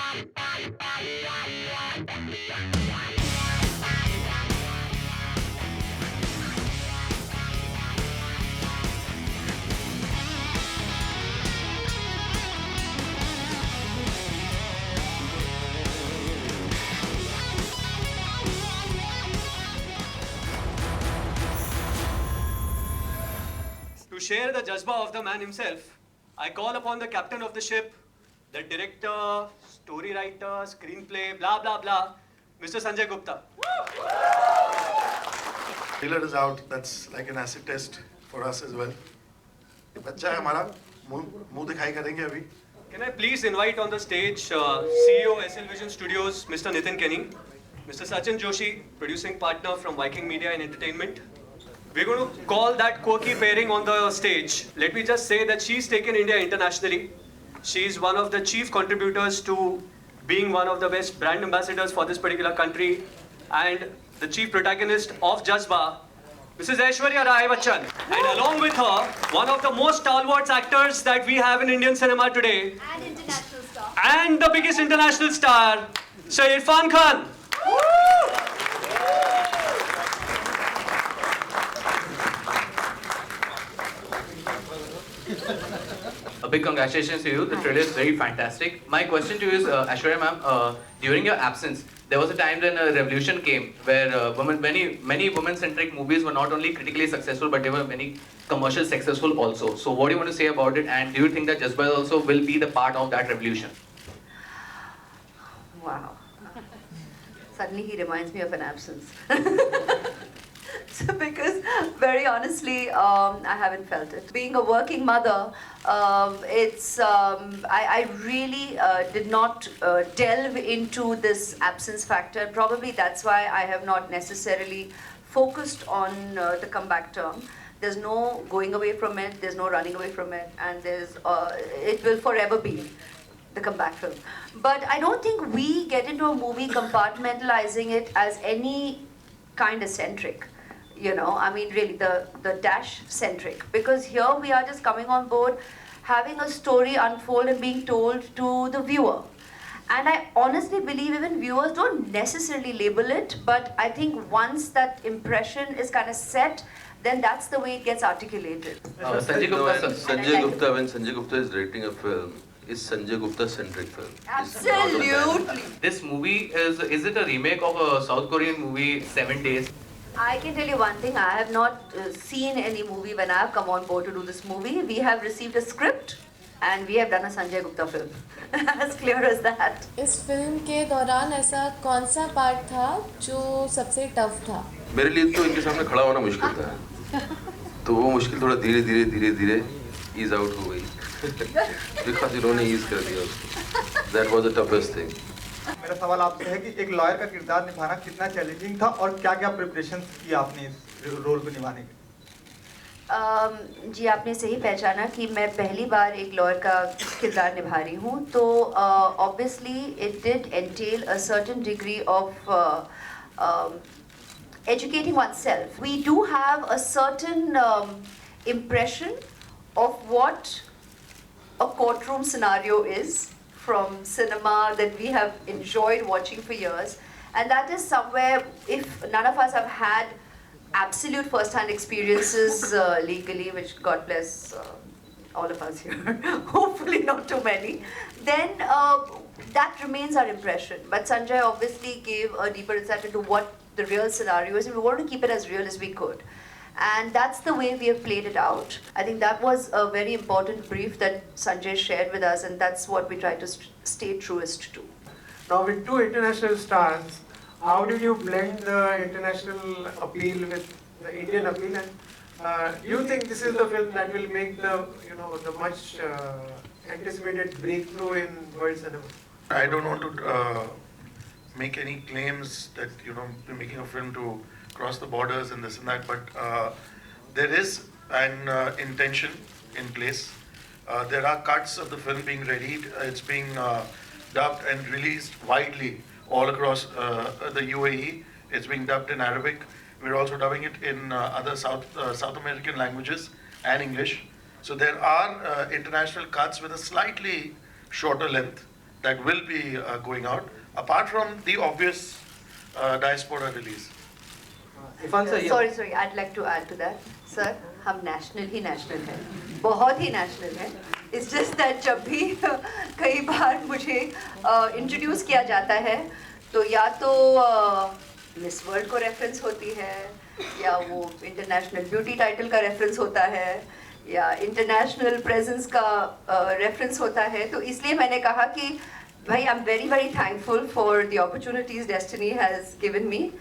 To share the jazba of the man himself, I call upon the captain of the ship, the director, story writer, screenplay, blah blah blah, Mr. Sanjay Gupta. Trailer is out. That's like an acid test for us as well. बच्चा है हमारा मुंह दिखाई करेंगे अभी. Can I please invite on the stage CEO SL Vision Studios, Mr. Nitin Kenny, Mr. Sachin Joshi, producing partner from Viking Media and Entertainment. We're going to call that quirky pairing on the stage. Let me just say that she's taken India internationally. She's one of the chief contributors to being one of the best brand ambassadors for this particular country and the chief protagonist of Jazba, Mrs. Aishwarya Rai Bachchan. And along with her, one of the most stalwart actors that we have in Indian cinema today. And international star. And the biggest international star, Sir Irfan Khan. A big congratulations to you. The trailer is very fantastic. My question to you is, Aishwarya ma'am, during your absence, there was a time when a revolution came where many women-centric movies were not only critically successful, but they were many commercial successful also. So what do you want to say about it? And do you think that Jazba also will be the part of that revolution? Wow. Suddenly he reminds me of an absence. So because very honestly, I haven't felt it. Being a working mother, I really did not delve into this absence factor. Probably that's why I have not necessarily focused on the comeback term. There's no going away from it, there's no running away from it, and it will forever be the comeback film. But I don't think we get into a movie compartmentalizing it as any kind of centric. You know, I mean, really, the dash centric. Because here we are just coming on board, having a story unfold and being told to the viewer. And I honestly believe even viewers don't necessarily label it, but I think once that impression is kind of set, then that's the way it gets articulated. Sanjay Gupta, sir. When Sanjay Gupta is directing a film, is Sanjay Gupta centric film. Absolutely. This movie is it a remake of a South Korean movie, 7 Days? I can tell you one thing, I have not seen any movie when I have come on board to do this movie. We have received a script and we have done a Sanjay Gupta film. As clear as that. इस film के दौरान ऐसा कौन सा part था जो सबसे tough था? मेरे लिए तो इनके सामने खड़ा होना मुश्किल था, तो वो मुश्किल थोड़ा धीरे ईज आउट हो गई बिकॉज इन्होंने ईज कर दिया उसको. That was the toughest thing. मेरा सवाल आपसे है कि एक लॉयर का किरदार निभाना कितना चैलेंजिंग था और क्या-क्या प्रिपरेशन की आपने इस रोल को निभाने के? जी आपने सही पहचाना कि मैं पहली बार एक लॉयर का किरदार निभा रही हूँ, तो obviously it did entail a certain degree of educating oneself. We do have a certain impression of what a courtroom scenario is from cinema that we have enjoyed watching for years, and that is somewhere, if none of us have had absolute first-hand experiences legally, which God bless all of us here, hopefully not too many, then that remains our impression. But Sanjay obviously gave a deeper insight into what the real scenario is, and we wanted to keep it as real as we could. And that's the way we have played it out. I think that was a very important brief that Sanjay shared with us, and that's what we try to stay truest to. Now with two international stars, how did you blend the international appeal with the Indian appeal? And do you think this is the film that will make the much anticipated breakthrough in world cinema? I don't want to make any claims that we're making a film to cross the borders and this and that, but there is an intention in place. There are cuts of the film being readied. It's being dubbed and released widely all across the UAE. It's being dubbed in Arabic. We're also dubbing it in other South American languages and English. So there are international cuts with a slightly shorter length that will be going out, apart from the obvious diaspora release. Irfan sir ये Sorry, I'd like to add to that. Sir, हम national हैं, बहुत ही national हैं. It's just that जब भी कई बार मुझे introduce किया जाता है, तो या तो Miss World को reference होती है, या वो international beauty title का reference होता है, या international presence का reference होता है. तो इसलिए मैंने कहा कि भाई I'm very thankful for the opportunities destiny has given me.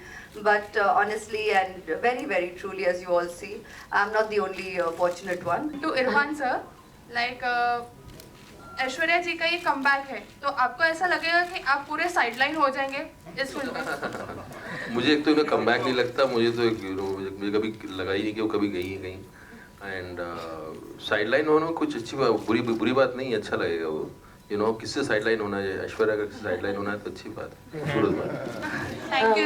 But honestly and very truly, as you all see, I'm not the only fortunate one. To Irfan sir, like Aishwarya जी का ये कमबैक है, तो आपको ऐसा लगेगा कि आप पूरे साइडलाइन हो जाएंगे इस फिल्म में? मुझे एक तो इन्हें कमबैक नहीं लगता, मुझे तो मुझे कभी लगा ही नहीं कि वो कभी गई है कहीं. एंड साइडलाइन होना कुछ अच्छी बात, बुरी बात नहीं, अच्छा लगेगा वो. किससे साइडलाइन होना है, ऐश्वर्या का किससे साइडलाइन होना है तो अच्छी बात है, खूबसूरत बात. Thank you.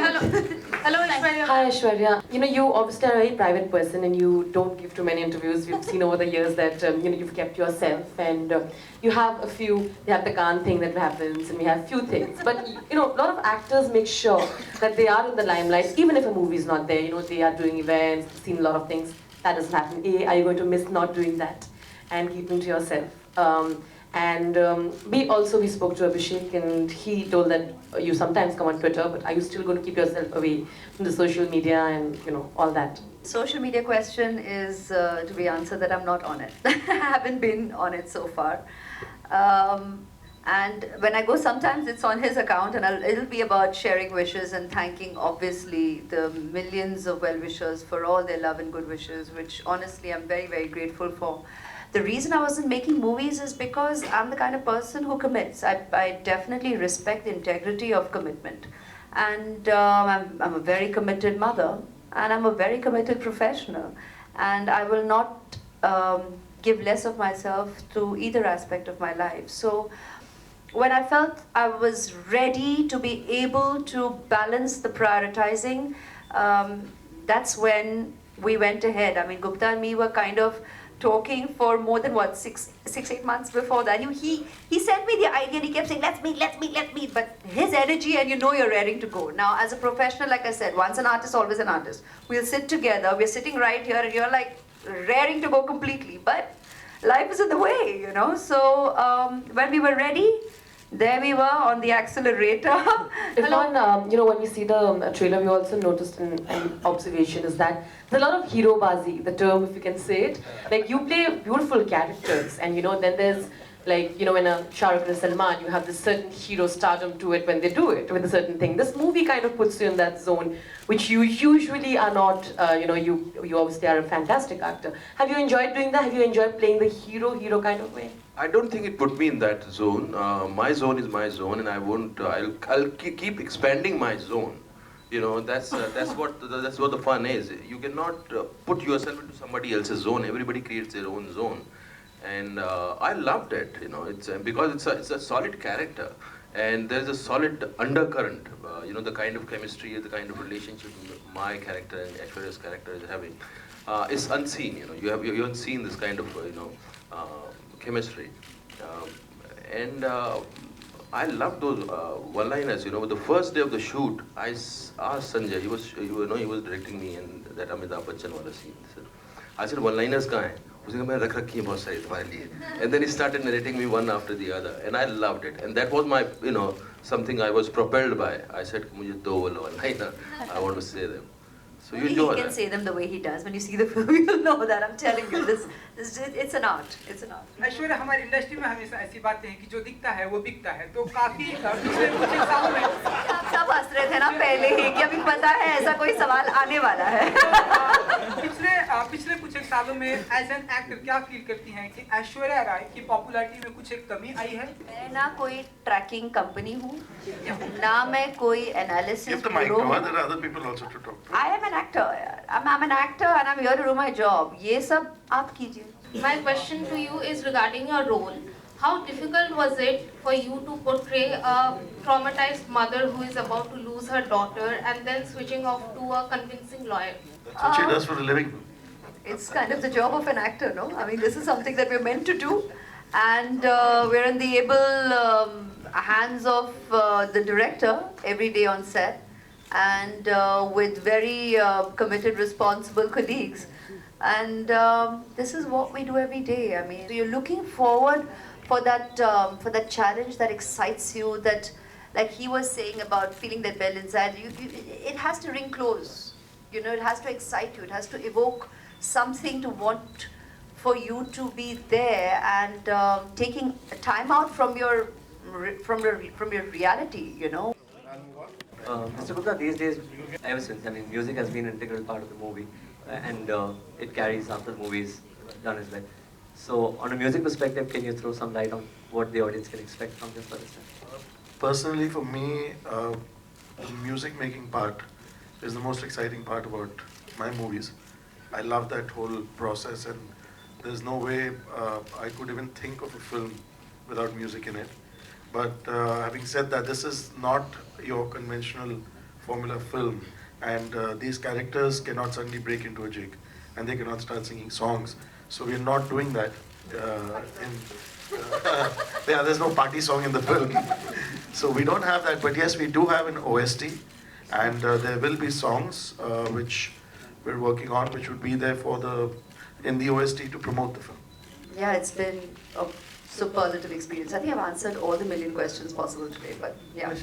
Hello Aishwarya. Hi Aishwarya. You obviously are a very private person and you don't give too many interviews. We've seen over the years that you've kept yourself, and you have a few. You have the Khan thing that happens, and we have few things. But a lot of actors make sure that they are in the limelight, even if a movie is not there. They are doing events, seen a lot of things. That doesn't happen. Are you going to miss not doing that and keeping to yourself? And we spoke to Abhishek, and he told that you sometimes come on Twitter, but are you still going to keep yourself away from the social media and all that? Social media question is to be answered that I'm not on it. I haven't been on it so far. And when I go, sometimes it's on his account, and it'll be about sharing wishes and thanking, obviously, the millions of well-wishers for all their love and good wishes, which honestly I'm very grateful for. The reason I wasn't making movies is because I'm the kind of person who commits. I definitely respect the integrity of commitment. And I'm a very committed mother, and I'm a very committed professional. And I will not give less of myself to either aspect of my life. So when I felt I was ready to be able to balance the prioritizing, that's when we went ahead. I mean, Gupta and me were kind of talking for more than 6-8 months before that. He sent me the idea and he kept saying, let's meet. But his energy, and you're raring to go. Now, as a professional, like I said, once an artist, always an artist. We'll sit together, we're sitting right here, and you're like raring to go completely. But life is in the way, So when we were ready, there we were on the accelerator. Irfan, when we see the trailer, we also noticed an observation is that there's a lot of hero bazi, the term, if you can say it. Like, you play beautiful characters, and then there's like, when a Shah Rukh and Salman, you have this certain hero stardom to it when they do it with a certain thing. This movie kind of puts you in that zone, which you usually are not. You obviously are a fantastic actor. Have you enjoyed doing that? Have you enjoyed playing the hero kind of way? I don't think it put me in that zone. My zone is my zone, and I won't. I'll keep expanding my zone. That's what the fun is. You cannot put yourself into somebody else's zone. Everybody creates their own zone, and I loved it. It's because it's a solid character, and there's a solid undercurrent. The kind of chemistry, the kind of relationship my character and Aishwarya's character is having is unseen. You haven't seen this kind of chemistry, and I love those one-liners. The first day of the shoot, I asked Sanjay. He was directing me, and that Amitabh Bachchan wala scene. I said, one-liners kahan hai? उसने कहा मैं रख रखी है बहुत सारी तुम्हारे लिए. And then he started narrating me one after the other, and I loved it. And that was my, something I was propelled by. I said, मुझे दो one-liner. I want to say them. So you enjoy He can that. say them the way he does. When you see the film, you'll know that. I'm telling you, it's an art. It's an art. Aishwarya, हमारी industry में हमेशा ऐसी बातें हैं कि जो दिखता है वो बिकता है. तो काफी पिछले कुछ एक सालों में आप सब हंस रहे थे ना पहले ही कि अभी पता है ऐसा कोई सवाल आने वाला है. पिछले कुछ एक सालों में एज एन एक्टर क्या फील करती हैं कि ऐश्वर्या राय की पॉपुलैरिटी में कुछ एक कमी आई है? मैं ना कोई ट्रैकिंग कंपनी हूँ, ना मैं कोई analysis Give the mic to her. There are other people also to talk to. I am an actor. I'm an actor and I'm here to do my job. ये सब आप कीजिए. My question to you is regarding your role. How difficult was it for you to portray a traumatized mother who is about to lose her daughter and then switching off to a convincing lawyer? That's what she does for a living. It's kind of the job of an actor, no? I mean, this is something that we're meant to do, and we're in the able hands of the director every day on set, and with very committed, responsible colleagues. And this is what we do every day. I mean, so you're looking forward for that challenge that excites you, that, like he was saying about feeling that bell inside you, it has to ring close. You know, it has to excite you. It has to evoke something to want for you to be there, and taking time out from your reality. You know. Mr. Gupta, these days, ever since, I mean, music has been an integral part of the movie, and it carries after the movie is done as well. So, on a music perspective, can you throw some light on what the audience can expect from this first time? Personally, for me, the music making part is the most exciting part about my movies. I love that whole process, and there's no way I could even think of a film without music in it. But having said that, this is not your conventional formula film, and these characters cannot suddenly break into a jig, and they cannot start singing songs. So we're not doing that. Yeah, there's no party song in the film. So we don't have that, but yes, we do have an OST, and there will be songs which we're working on, which would be there in the OST to promote the film. Yeah, it's been a superlative experience. I think I've answered all the million questions possible today, but yeah.